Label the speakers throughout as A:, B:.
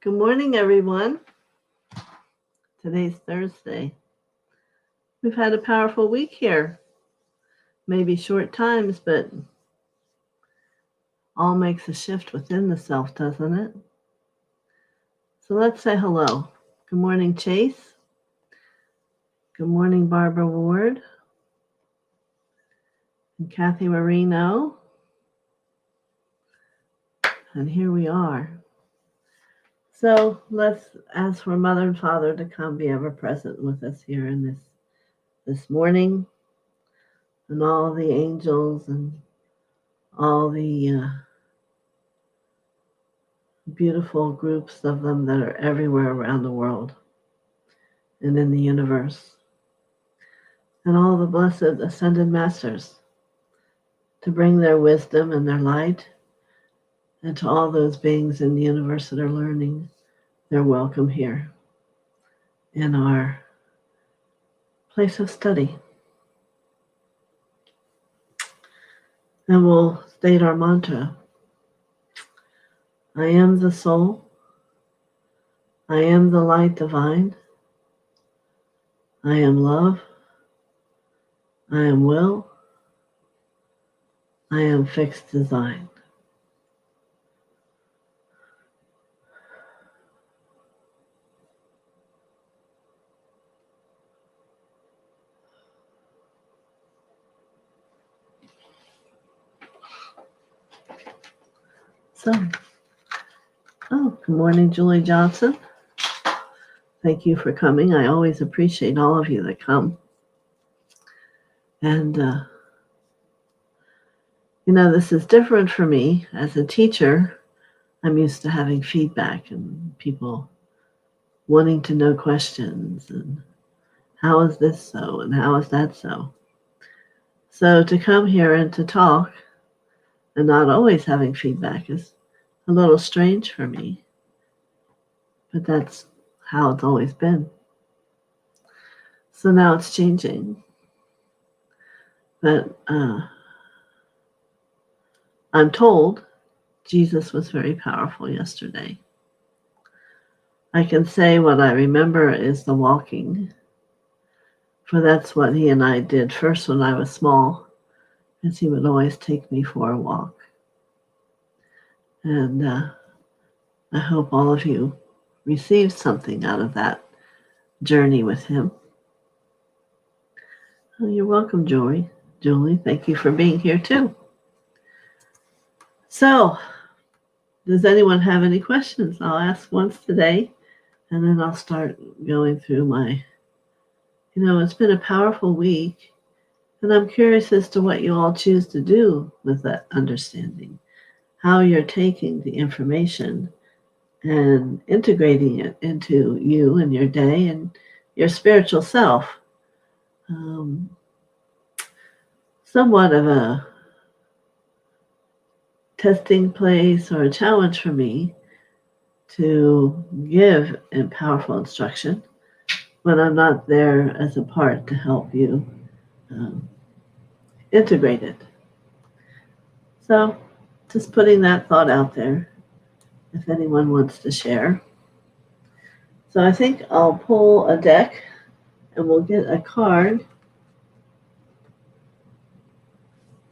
A: Good morning, everyone. Today's Thursday. We've had a powerful week here. Maybe short times, but all makes a shift within the self, doesn't it? So let's say hello. Good morning, Chase. Good morning, Barbara Ward. And Kathy Marino. And here we are. So let's ask for Mother and Father to come be ever present with us here in this morning, and all the angels and all the beautiful groups of them that are everywhere around the world and in the universe, and all the blessed ascended masters to bring their wisdom and their light, and to all those beings in the universe that are learning, they're welcome here in our place of study. And we'll state our mantra. I am the soul. I am the light divine. I am love. I am will. I am fixed design. So, good morning, Julie Johnson. Thank you for coming. I always appreciate all of you that come. And, this is different for me. As a teacher, I'm used to having feedback and people wanting to know questions and how is this so and how is that so. So to come here and to talk and not always having feedback is a little strange for me. But that's how it's always been. So now it's changing. But I'm told Jesus was very powerful yesterday. I can say what I remember is the walking, for that's what he and I did first when I was small, as he would always take me for a walk. And I hope all of you received something out of that journey with him. Oh, you're welcome, Julie. Thank you for being here too. So, does anyone have any questions? I'll ask once today, and then I'll start going through my, it's been a powerful week, and I'm curious as to what you all choose to do with that understanding, how you're taking the information and integrating it into you and your day and your spiritual self. Somewhat of a testing place or a challenge for me to give powerful instruction when I'm not there as a part to help you integrate it. So just putting that thought out there if anyone wants to share. So I think I'll pull a deck and we'll get a card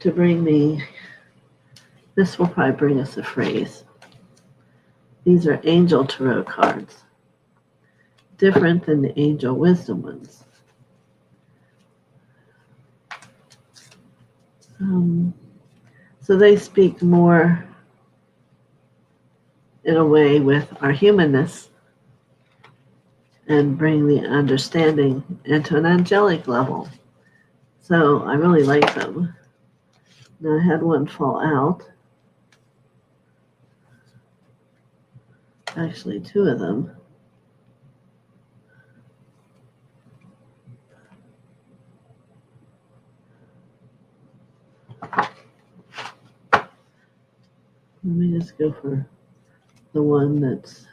A: to bring me. This will probably bring us a phrase. These are angel tarot cards, different than the angel wisdom ones. So they speak more in a way with our humanness and bring the understanding into an angelic level. So I really like them. Now I had one fall out. Actually, two of them. Let me just go for the one that's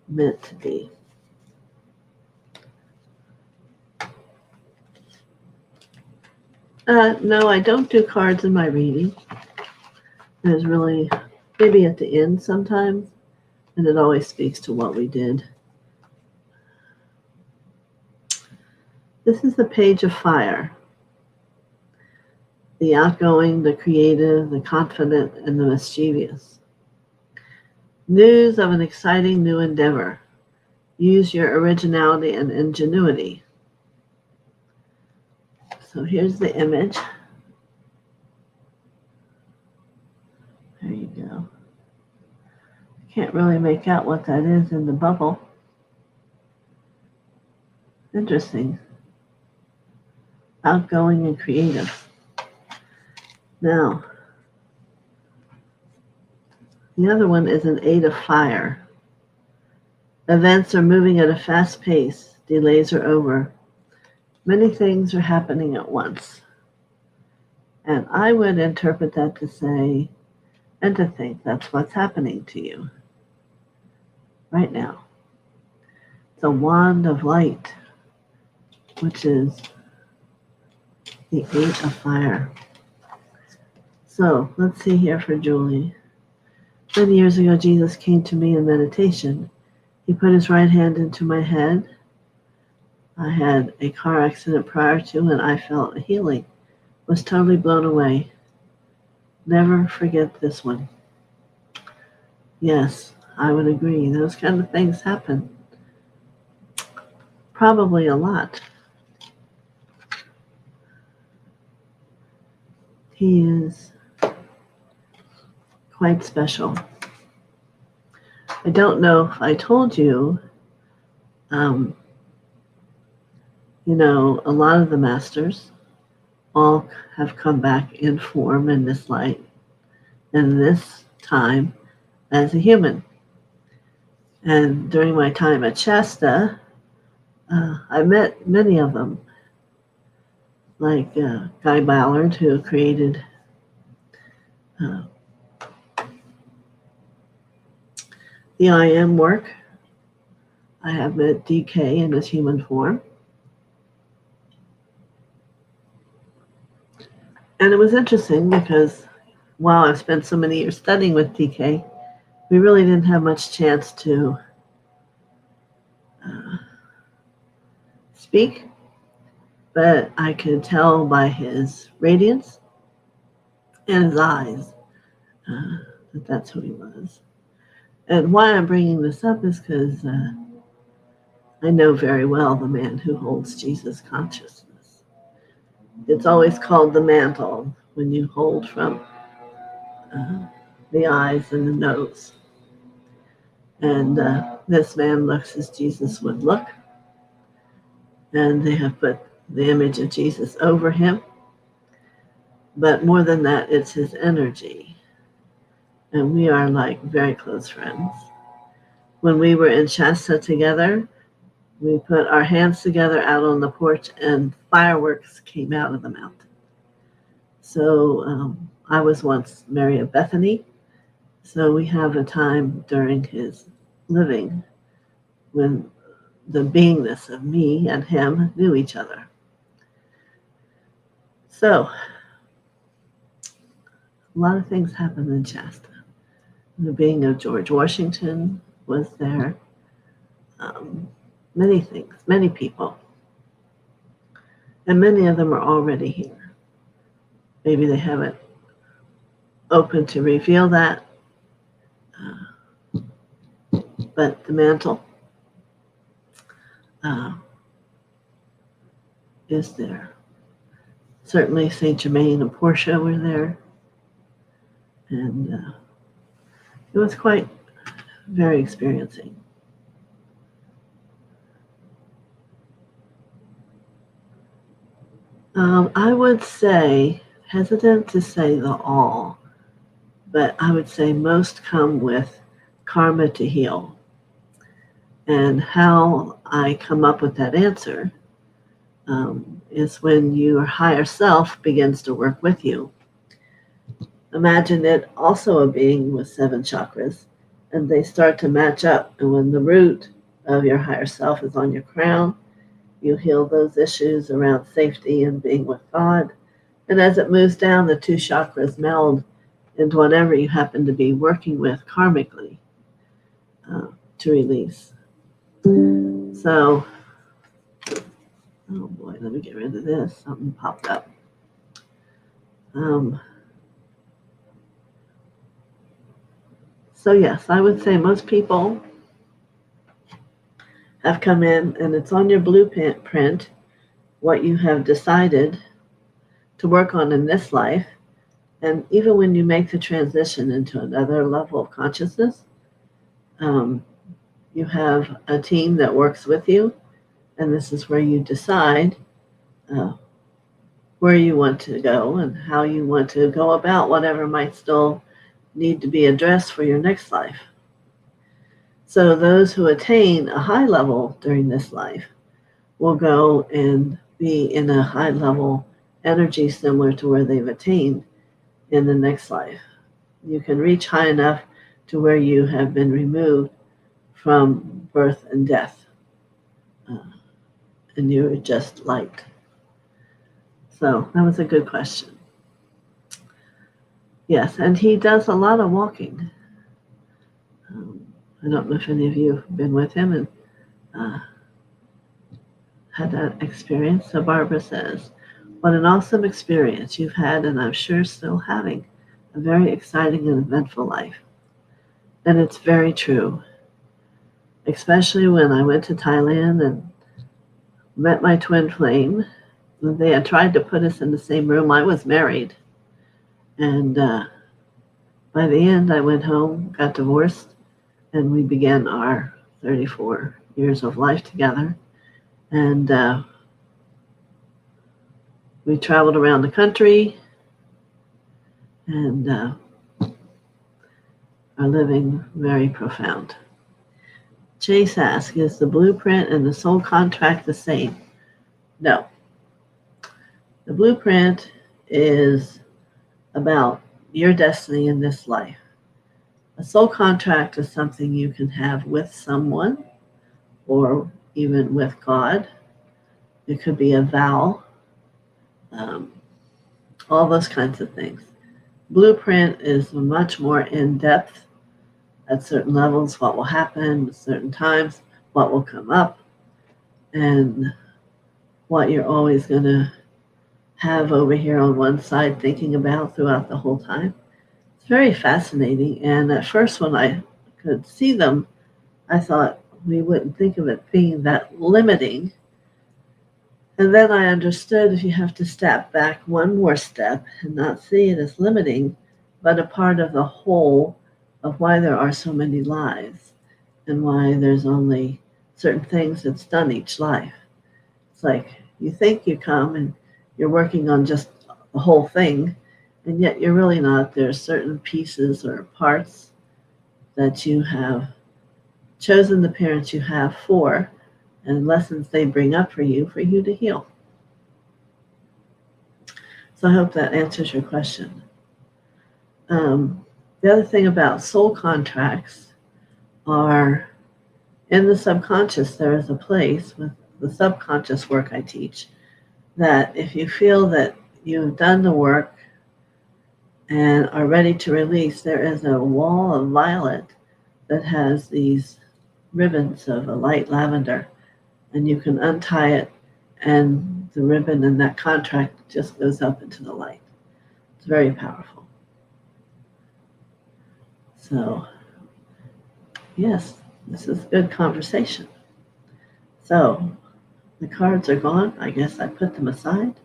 A: meant to be. No, I don't do cards in my reading. There's really, maybe at the end sometimes, And it always speaks to what we did. This is the page of fire. The outgoing, the creative, the confident, and the mischievous. News of an exciting new endeavor. Use your originality and ingenuity. So here's the image. There you go. Can't really make out what that is in the bubble. Interesting. Outgoing and creative. Now, the other one is an 8 of fire. Events are moving at a fast pace. Delays are over. Many things are happening at once. And I would interpret that to say, and to think that's what's happening to you right now. It's a wand of light, which is the 8 of fire. So let's see here for Julie. Many years ago, Jesus came to me in meditation. He put his right hand into my head. I had a car accident prior to, and I felt a healing. Was totally blown away. Never forget this one. Yes, I would agree. Those kind of things happen. Probably a lot. He is quite special. I don't know if I told you, a lot of the masters all have come back in form in this light and this time as a human. And during my time at Shasta, I met many of them, like Guy Ballard, who created the I Am work. I have met DK in his human form. And it was interesting because while I've spent so many years studying with DK, we really didn't have much chance to speak, but I could tell by his radiance and his eyes that that's who he was. And why I'm bringing this up is because I know very well the man who holds Jesus consciousness. It's always called the mantle when you hold from the eyes and the nose. And this man looks as Jesus would look. And they have put the image of Jesus over him. But more than that, it's his energy. And we are like very close friends. When we were in Shasta together, we put our hands together out on the porch and fireworks came out of the mountain. So I was once Mary of Bethany. So we have a time during his living when the beingness of me and him knew each other. So a lot of things happened in Shasta. The being of George Washington was there. Many things, many people. And many of them are already here. Maybe they haven't opened to reveal that. But the mantle is there. Certainly Saint Germain and Portia were there. And it was quite very experiencing. I would say, hesitant to say the all, but I would say most come with karma to heal. And how I come up with that answer is when your higher self begins to work with you. Imagine it also a being with 7 chakras, and they start to match up. And when the root of your higher self is on your crown, you heal those issues around safety and being with God. And as it moves down, the 2 chakras meld into whatever you happen to be working with karmically. to release. So, oh boy, let me get rid of this. Something popped up. So yes, I would say most people have come in and it's on your blueprint what you have decided to work on in this life. And even when you make the transition into another level of consciousness, you have a team that works with you, and this is where you decide where you want to go and how you want to go about whatever might still need to be addressed for your next life. So those who attain a high level during this life will go and be in a high level energy similar to where they've attained in the next life. You can reach high enough to where you have been removed from birth and death, and you're just light. So that was a good question. Yes, and he does a lot of walking. I don't know if any of you have been with him and had that experience. So Barbara says, what an awesome experience you've had, and I'm sure still having a very exciting and eventful life. And it's very true, especially when I went to Thailand and met my twin flame. They had tried to put us in the same room. I was married. And by the end, I went home, got divorced, and we began our 34 years of life together. And we traveled around the country and are living very profound. Chase asks, is the blueprint and the soul contract the same? No. The blueprint is about your destiny in this life. A soul contract is something you can have with someone or even with God. It could be a vow, all those kinds of things. Blueprint is much more in-depth at certain levels, what will happen at certain times, what will come up, and what you're always going to have over here on one side thinking about throughout the whole time. It's very fascinating. And at first when I could see them, I thought we wouldn't think of it being that limiting. And then I understood if you have to step back one more step and not see it as limiting, but a part of the whole of why there are so many lives and why there's only certain things that's done each life. It's like you think you come and you're working on just the whole thing, and yet you're really not. There's certain pieces or parts that you have chosen the parents you have for, and lessons they bring up for you to heal. So I hope that answers your question. The other thing about soul contracts are in the subconscious, there is a place with the subconscious work I teach that if you feel that you've done the work and are ready to release, there is a wall of violet that has these ribbons of a light lavender, and you can untie it and the ribbon in that contract just goes up into the light. It's very powerful. So, yes, this is good conversation. So, the cards are gone. I guess I put them aside.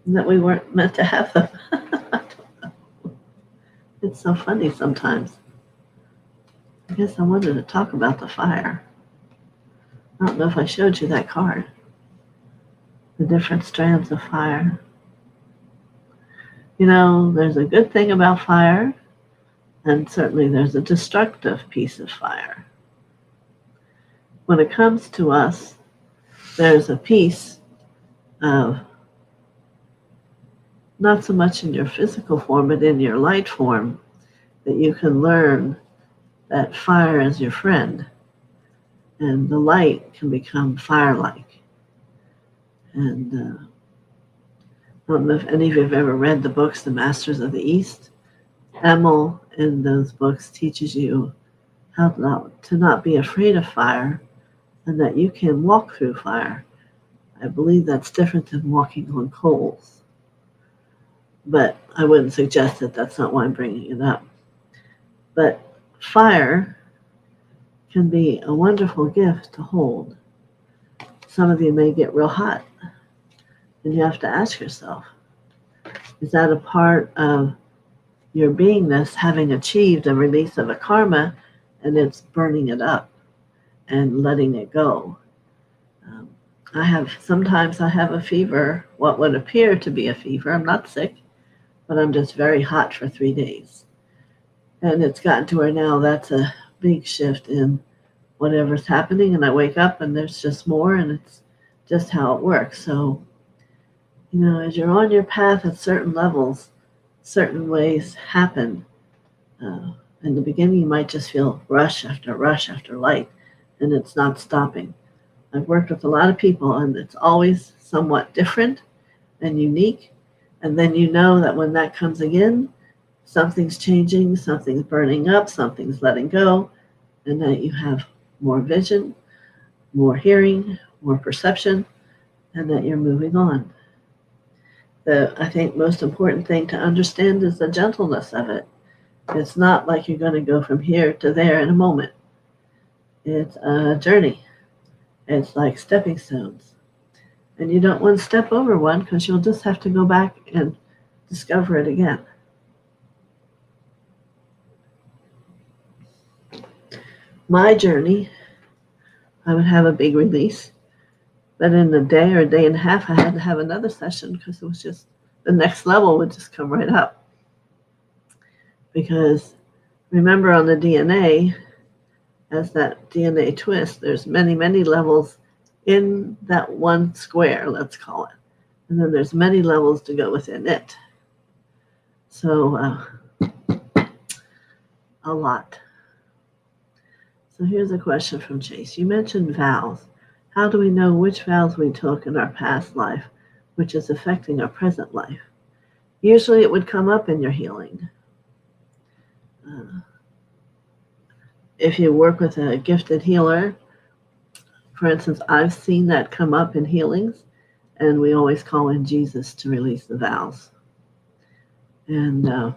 A: And that we weren't meant to have them. I don't know. It's so funny sometimes. I guess I wanted to talk about the fire. I don't know if I showed you that card. The different strands of fire. You know, there's a good thing about fire, and certainly there's a destructive piece of fire. When it comes to us, there's a piece of not so much in your physical form, but in your light form, that you can learn that fire is your friend, and the light can become fire-like. And I don't know if any of you have ever read the books, The Masters of the East. Emil in those books teaches you to not be afraid of fire, and that you can walk through fire. I believe that's different than walking on coals. But I wouldn't suggest it. That's not why I'm bringing it up. But fire can be a wonderful gift to hold. Some of you may get real hot, and you have to ask yourself, is that a part of your beingness having achieved a release of a karma, and it's burning it up and letting it go? Sometimes I have a fever, what would appear to be a fever. I'm not sick, but I'm just very hot for 3 days. And it's gotten to where now that's a big shift in whatever's happening, and I wake up and there's just more, and it's just how it works. So, as you're on your path at certain levels, certain ways happen. In the beginning, you might just feel rush after light, and it's not stopping. I've worked with a lot of people, and it's always somewhat different and unique. And then you know that when that comes again, something's changing, something's burning up, something's letting go, and that you have more vision, more hearing, more perception, and that you're moving on. I think most important thing to understand is the gentleness of it. It's not like you're going to go from here to there in a moment. It's a journey. It's like stepping stones. And you don't want to step over one because you'll just have to go back and discover it again. My journey, I would have a big release. But in a day or a day and a half, I had to have another session because it was just the next level would just come right up. Because remember, on the DNA, as that DNA twist, there's many, many levels in that one square, let's call it. And then there's many levels to go within it. So, a lot. So here's a question from Chase. You mentioned vows. How do we know which vows we took in our past life, which is affecting our present life? Usually it would come up in your healing. If you work with a gifted healer, for instance, I've seen that come up in healings, and we always call in Jesus to release the vows. And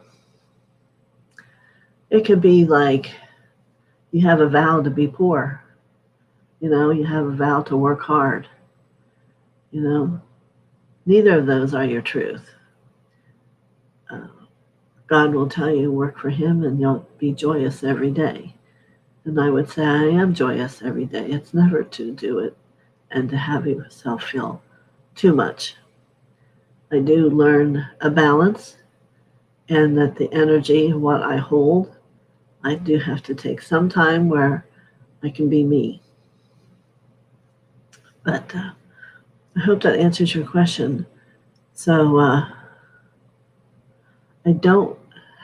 A: it could be like you have a vow to be poor. You have a vow to work hard. Neither of those are your truth. God will tell you work for him and you'll be joyous every day. And I would say I am joyous every day. It's never to do it and to have yourself feel too much. I do learn a balance, and that the energy, what I hold, I do have to take some time where I can be me. But I hope that answers your question. So I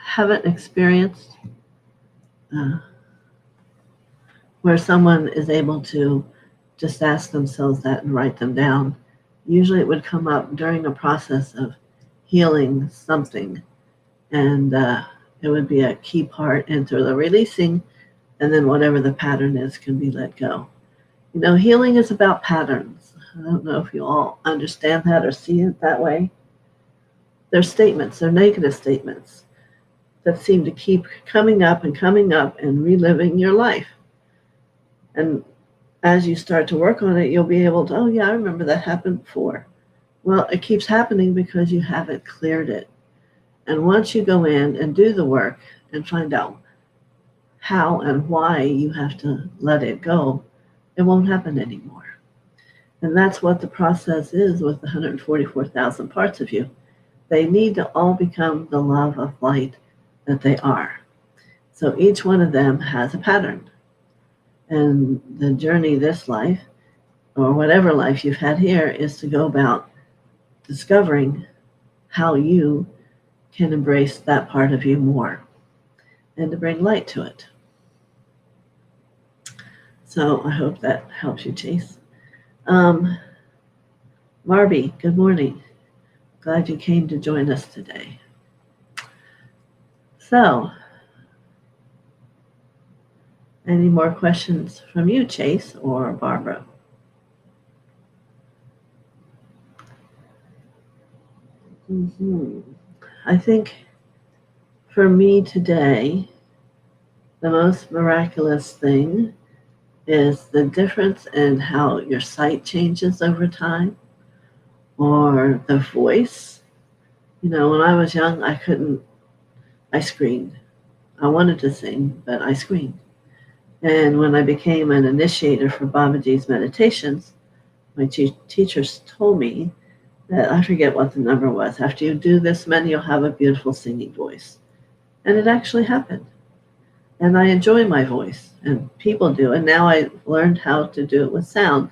A: haven't experienced where someone is able to just ask themselves that and write them down. Usually it would come up during a process of healing something, and it would be a key part into the releasing, and then whatever the pattern is can be let go. Healing is about patterns. I don't know if you all understand that or see it that way. They're statements, they're negative statements that seem to keep coming up and reliving your life. And as you start to work on it, you'll be able to, oh yeah, I remember that happened before. Well, it keeps happening because you haven't cleared it. And once you go in and do the work and find out how and why you have to let it go, it won't happen anymore. And that's what the process is with the 144,000 parts of you. They need to all become the love of light that they are. So each one of them has a pattern. And the journey this life, or whatever life you've had here, is to go about discovering how you can embrace that part of you more and to bring light to it. So I hope that helps you, Chase. Marby, good morning. Glad you came to join us today. So, Any more questions from you, Chase or Barbara? I think for me today, the most miraculous thing is the difference in how your sight changes over time or the voice. When I was young, I screamed. I wanted to sing, but I screamed. And when I became an initiator for Babaji's meditations, my teachers told me that I forget what the number was. After you do this many, you'll have a beautiful singing voice. And it actually happened. And I enjoy my voice, and people do. And now I learned how to do it with sound.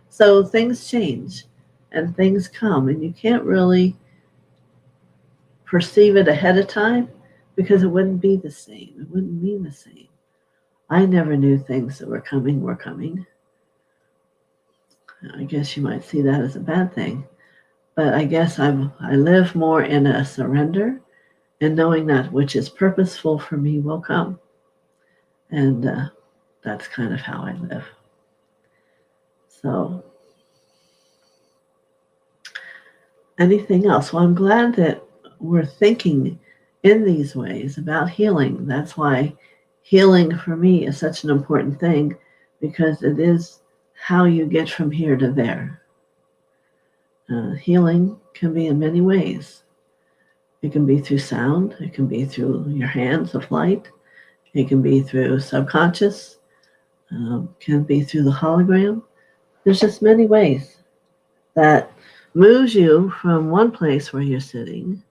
A: So things change and things come, and you can't really perceive it ahead of time because it wouldn't be the same. It wouldn't mean the same. I never knew things that were coming were coming. I guess you might see that as a bad thing. But I guess I live more in a surrender and knowing that which is purposeful for me will come. And that's kind of how I live. So, anything else? Well, I'm glad that we're thinking in these ways about healing. That's why healing for me is such an important thing, because it is how you get from here to there. Healing can be in many ways. It can be through sound. It can be through your hands of light. It can be through subconscious. Can be through the hologram. There's just many ways that moves you from one place where you're sitting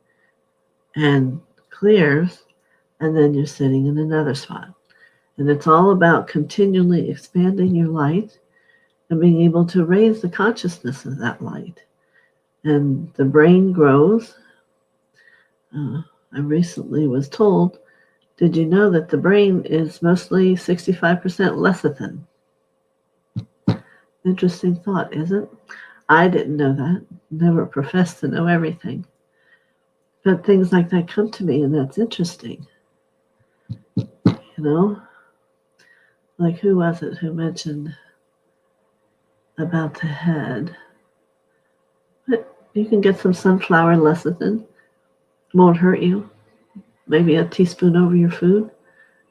A: and clears, and then you're sitting in another spot. And it's all about continually expanding your light and being able to raise the consciousness of that light. And the brain grows. I recently was told, did you know that the brain is mostly 65% lecithin? Interesting thought, isn't it? I didn't know that. Never professed to know everything. But things like that come to me, and that's interesting. Like who was it who mentioned about the head? But you can get some sunflower lecithin. Won't hurt you. Maybe a teaspoon over your food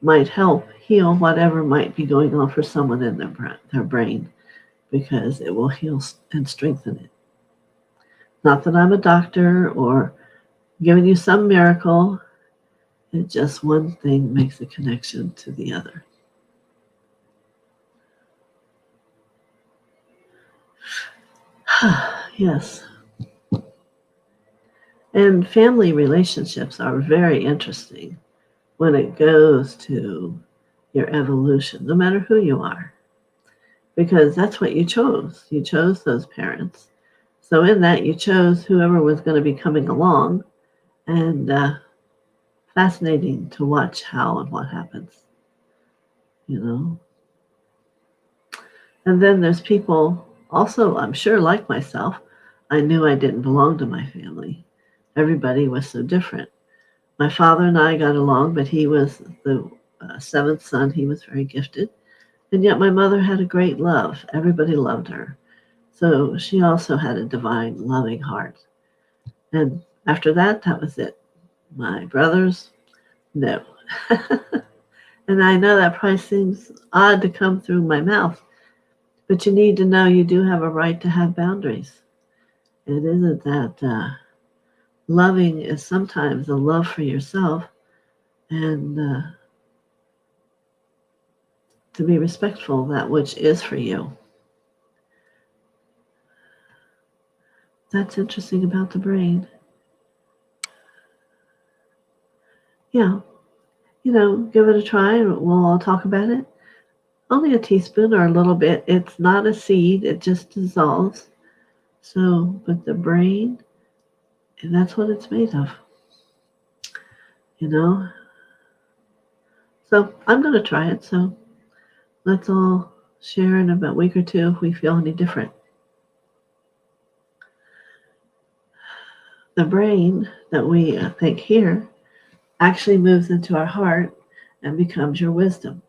A: might help heal whatever might be going on for someone in their brain, because it will heal and strengthen it. Not that I'm a doctor or giving you some miracle. It's just one thing makes a connection to the other. Yes. And family relationships are very interesting when it goes to your evolution, no matter who you are, because that's what you chose. You chose those parents. So in that, you chose whoever was going to be coming along, and fascinating to watch how and what happens, And then there's people also, I'm sure, like myself. I knew I didn't belong to my family. Everybody was so different. My father and I got along, but he was the seventh son. He was very gifted. And yet my mother had a great love. Everybody loved her. So she also had a divine, loving heart. And after that, that was it. My brothers, no. And I know that probably seems odd to come through my mouth, but you need to know you do have a right to have boundaries. It isn't that loving is sometimes a love for yourself, and to be respectful of that which is for you. That's interesting about the brain. Yeah. Give it a try and we'll all talk about it. Only a teaspoon or a little bit. It's not a seed. It just dissolves. So, but the brain, and that's what it's made of. So I'm going to try it. So let's all share in about a week or two if we feel any different. The brain that we think here actually moves into our heart and becomes your wisdom.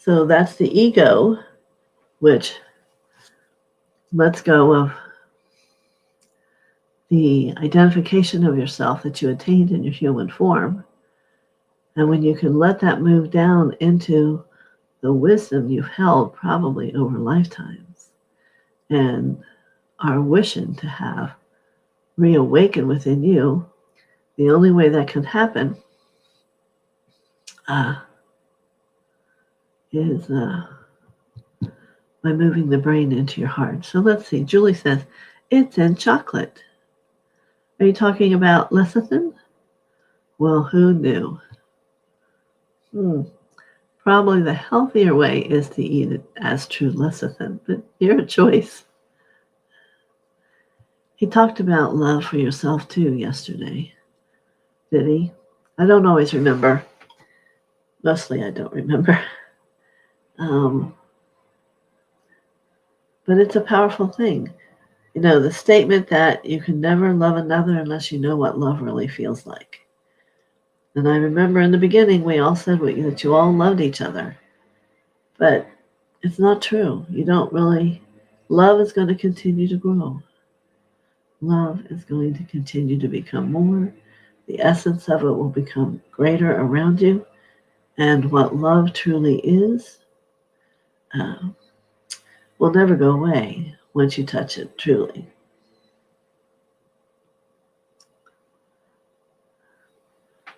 A: So that's the ego, which lets go of the identification of yourself that you attained in your human form. And when you can let that move down into the wisdom you've held probably over lifetimes and are wishing to have reawaken within you, the only way that can happen is by moving the brain into your heart. So let's see. Julie says, it's in chocolate. Are you talking about lecithin? Well, who knew? Probably the healthier way is to eat it as true lecithin, but your choice. He talked about love for yourself too yesterday, did he? I don't always remember. Mostly I don't remember. But it's a powerful thing. You know, the statement that you can never love another unless you know what love really feels like. And I remember in the beginning, we all said that you all loved each other. But it's not true. You don't really. Love is going to continue to grow. Love is going to continue to become more. The essence of it will become greater around you. And what love truly is will never go away once you touch it truly.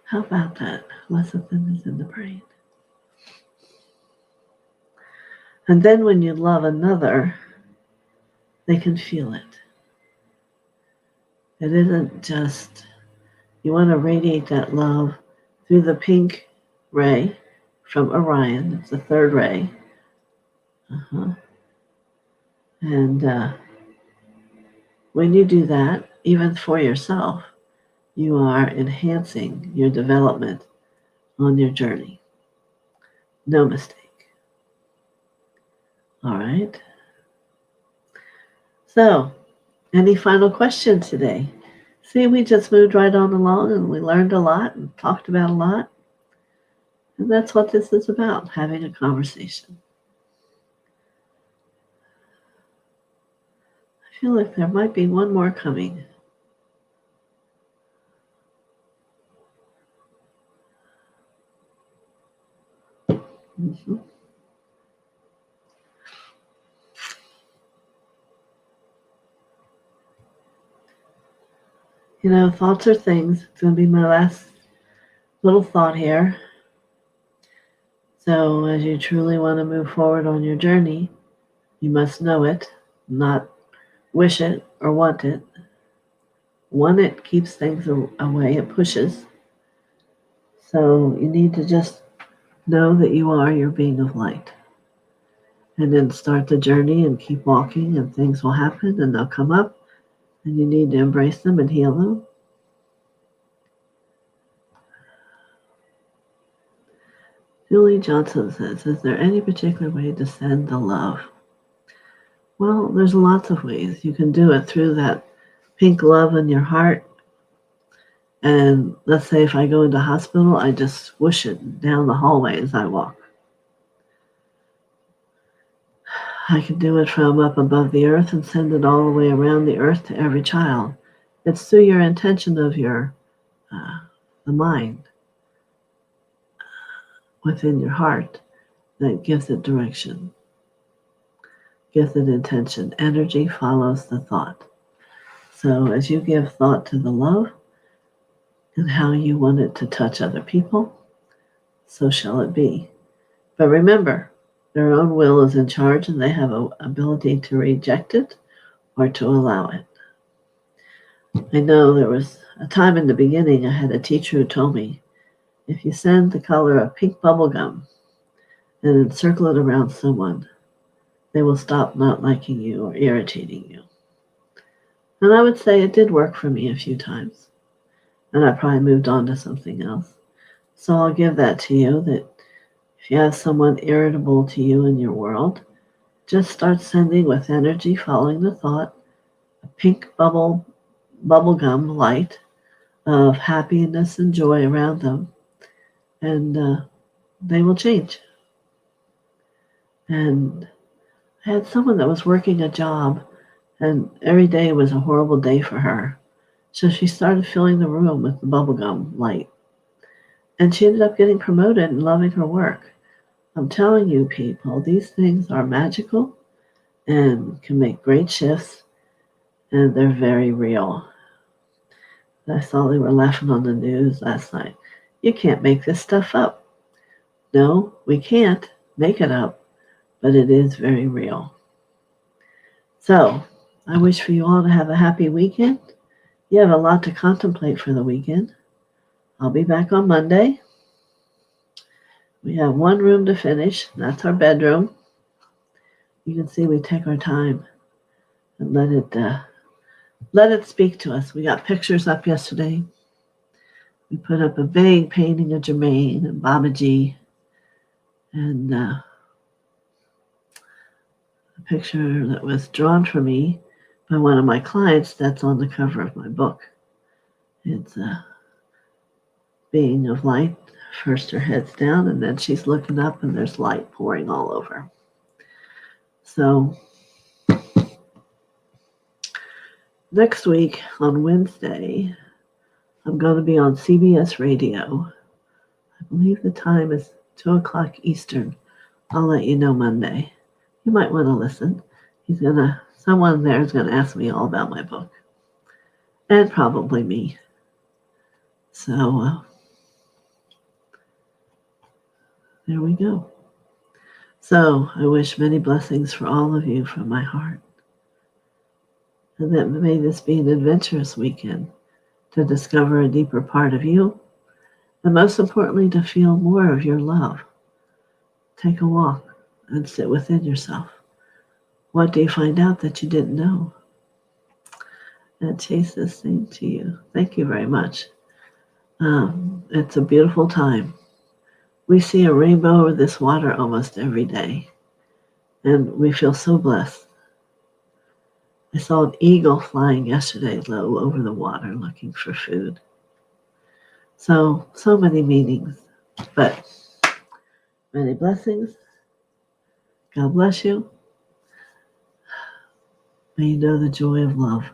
A: How about that? Lecithin is in the brain. And then when you love another, they can feel it. It isn't just, you want to radiate that love through the pink ray from Orion. It's the third ray. And when you do that, even for yourself, you are enhancing your development on your journey. No mistake. All right. So, any final questions today? See, we just moved right on along and we learned a lot and talked about a lot. And that's what this is about, having a conversation. I feel like there might be one more coming. Mm-hmm. You know, thoughts are things. It's going to be my last little thought here. So as you truly want to move forward on your journey, you must know it, not wish it or want it. Want it keeps things away, it pushes. So you need to just know that you are your being of light. And then start the journey and keep walking, and things will happen and they'll come up, and you need to embrace them and heal them. Julie Johnson says, is there any particular way to send the love? Well, there's lots of ways. You can do it through that pink love in your heart. And let's say if I go into hospital, I just swoosh it down the hallway as I walk. I can do it from up above the earth and send it all the way around the earth to every child. It's through your intention of the mind within your heart that gives it direction, gives it intention. Energy follows the thought. So as you give thought to the love and how you want it to touch other people, so shall it be. But remember, their own will is in charge and they have an ability to reject it or to allow it. I know there was a time in the beginning I had a teacher who told me, if you send the color of pink bubble gum and encircle it around someone, they will stop not liking you or irritating you. And I would say it did work for me a few times. And I probably moved on to something else. So I'll give that to you, that if you have someone irritable to you in your world, just start sending with energy, following the thought, a pink bubble gum light of happiness and joy around them. And they will change. And I had someone that was working a job, and every day was a horrible day for her. So she started filling the room with the bubblegum light. And she ended up getting promoted and loving her work. I'm telling you, people, these things are magical and can make great shifts, and they're very real. I saw they were laughing on the news last night. You can't make this stuff up. No, we can't make it up, but it is very real. So, I wish for you all to have a happy weekend. You have a lot to contemplate for the weekend. I'll be back on Monday. We have one room to finish. That's our bedroom. You can see we take our time and let it speak to us. We got pictures up yesterday. We put up a vague painting of Jermaine and Babaji, and a picture that was drawn for me by one of my clients that's on the cover of my book. It's a being of light. First her head's down, and then she's looking up, and there's light pouring all over. So next week on Wednesday, I'm going to be on CBS Radio. I believe the time is 2 o'clock Eastern. I'll let you know Monday. You might want to listen. Someone there is going to ask me all about my book. And probably me. So, there we go. So, I wish many blessings for all of you from my heart. And that may this be an adventurous weekend to discover a deeper part of you, and most importantly, to feel more of your love. Take a walk and sit within yourself. What do you find out that you didn't know? And chase this thing to you. Thank you very much. It's a beautiful time. We see a rainbow over this water almost every day, and we feel so blessed. I saw an eagle flying yesterday low over the water looking for food. So many meanings, but many blessings. God bless you. May you know the joy of love.